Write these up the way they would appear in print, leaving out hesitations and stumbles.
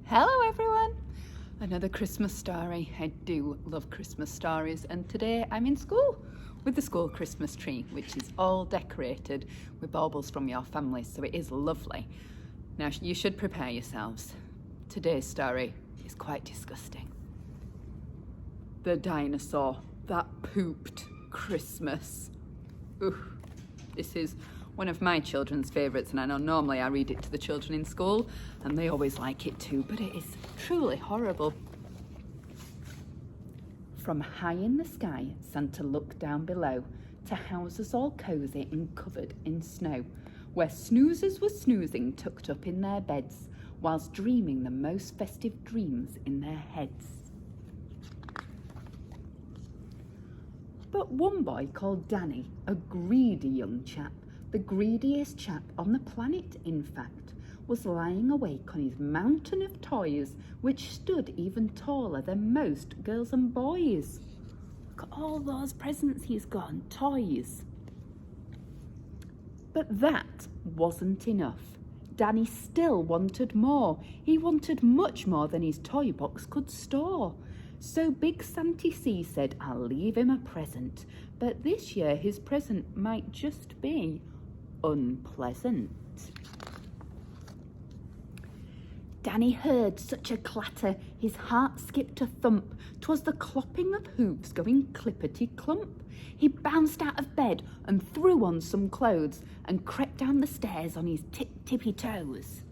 Hello everyone! Another Christmas story. I do love Christmas stories, and today I'm in school with the school Christmas tree, which is all decorated with baubles from your family, so it is lovely. Now you should prepare yourselves. Today's story is quite disgusting. The dinosaur that pooped Christmas. Ooh, this is one of my children's favourites, and I know normally I read it to the children in school and they always like it too, but it is truly horrible. From high in the sky, Santa looked down below to houses all cosy and covered in snow, where snoozers were snoozing tucked up in their beds, whilst dreaming the most festive dreams in their heads. But one boy called Danny, a greedy young chap, the greediest chap on the planet, in fact, was lying awake on his mountain of toys, which stood even taller than most girls and boys. Look at all those presents he's got and toys. But that wasn't enough. Danny still wanted more. He wanted much more than his toy box could store. So Big Santy C said, I'll leave him a present. But this year his present might just be unpleasant. Danny heard such a clatter, his heart skipped a thump. 'Twas the clopping of hoofs going clippety-clump. He bounced out of bed and threw on some clothes and crept down the stairs on his tippy toes.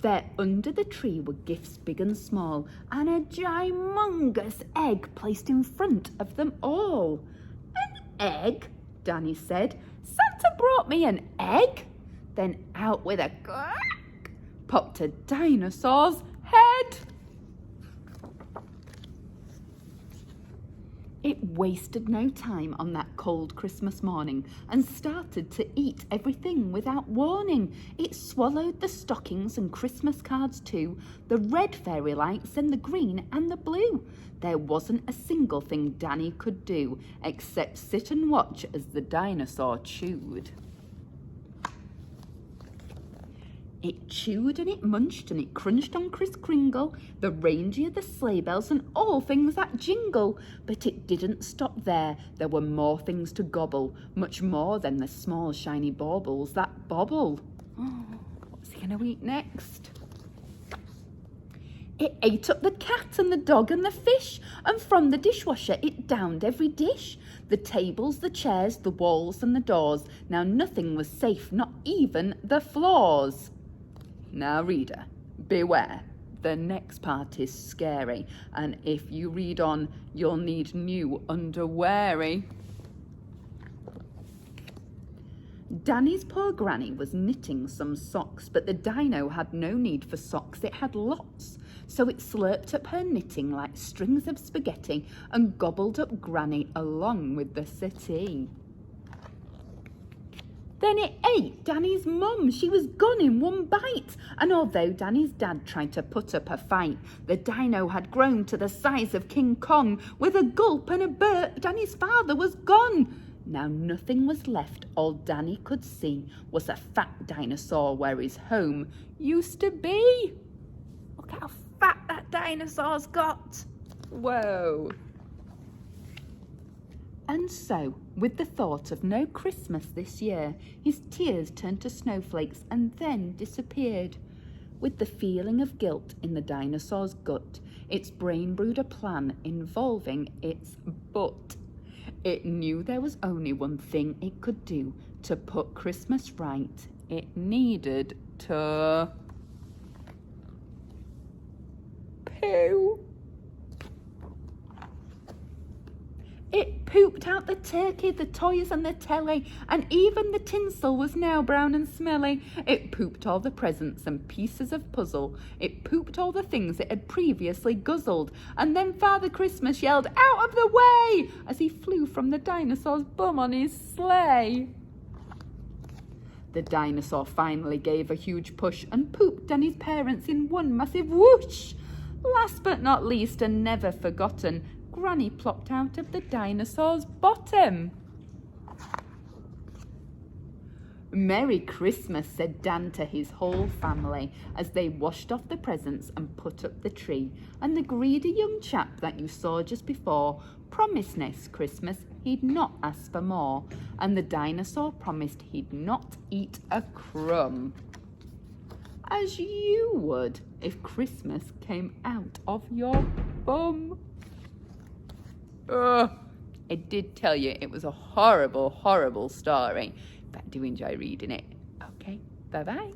There under the tree were gifts big and small, and a gymongous egg placed in front of them all. An egg? Danny said. Santa brought me an egg? Then out with a quack popped a dinosaur's head. It wasted no time on that cold Christmas morning and started to eat everything without warning. It swallowed the stockings and Christmas cards too, the red fairy lights and the green and the blue. There wasn't a single thing Danny could do except sit and watch as the dinosaur chewed. It chewed and it munched and it crunched on Kris Kringle, the reindeer, the sleigh bells and all things that jingle. But it didn't stop there. There were more things to gobble, much more than the small shiny baubles that bobble. Oh, what's he going to eat next? It ate up the cat and the dog and the fish, and from the dishwasher it downed every dish. The tables, the chairs, the walls and the doors. Now nothing was safe, not even the floors. Now, reader, beware. The next part is scary, and if you read on, you'll need new underweary. Danny's poor granny was knitting some socks, but the dino had no need for socks, it had lots. So it slurped up her knitting like strings of spaghetti and gobbled up Granny along with the city. Then it ate Danny's mum. She was gone in one bite. And although Danny's dad tried to put up a fight, the dino had grown to the size of King Kong. With a gulp and a burp, Danny's father was gone. Now nothing was left. All Danny could see was a fat dinosaur where his home used to be. Look how fat that dinosaur's got. Whoa. And so, with the thought of no Christmas this year, his tears turned to snowflakes and then disappeared. With the feeling of guilt in the dinosaur's gut, its brain brewed a plan involving its butt. It knew there was only one thing it could do to put Christmas right. It needed to poo. It pooped out the turkey, the toys and the telly, and even the tinsel was now brown and smelly. It pooped all the presents and pieces of puzzle. It pooped all the things it had previously guzzled. And then Father Christmas yelled, "Out of the way!" as he flew from the dinosaur's bum on his sleigh. The dinosaur finally gave a huge push and pooped Danny's parents in one massive whoosh. Last but not least, and never forgotten, Granny plopped out of the dinosaur's bottom. Merry Christmas, said Dan to his whole family as they washed off the presents and put up the tree. And the greedy young chap that you saw just before promised next Christmas he'd not ask for more. And the dinosaur promised he'd not eat a crumb. As you would if Christmas came out of your bum. I did tell you it was a horrible, horrible story, but I do enjoy reading it. Okay, bye-bye.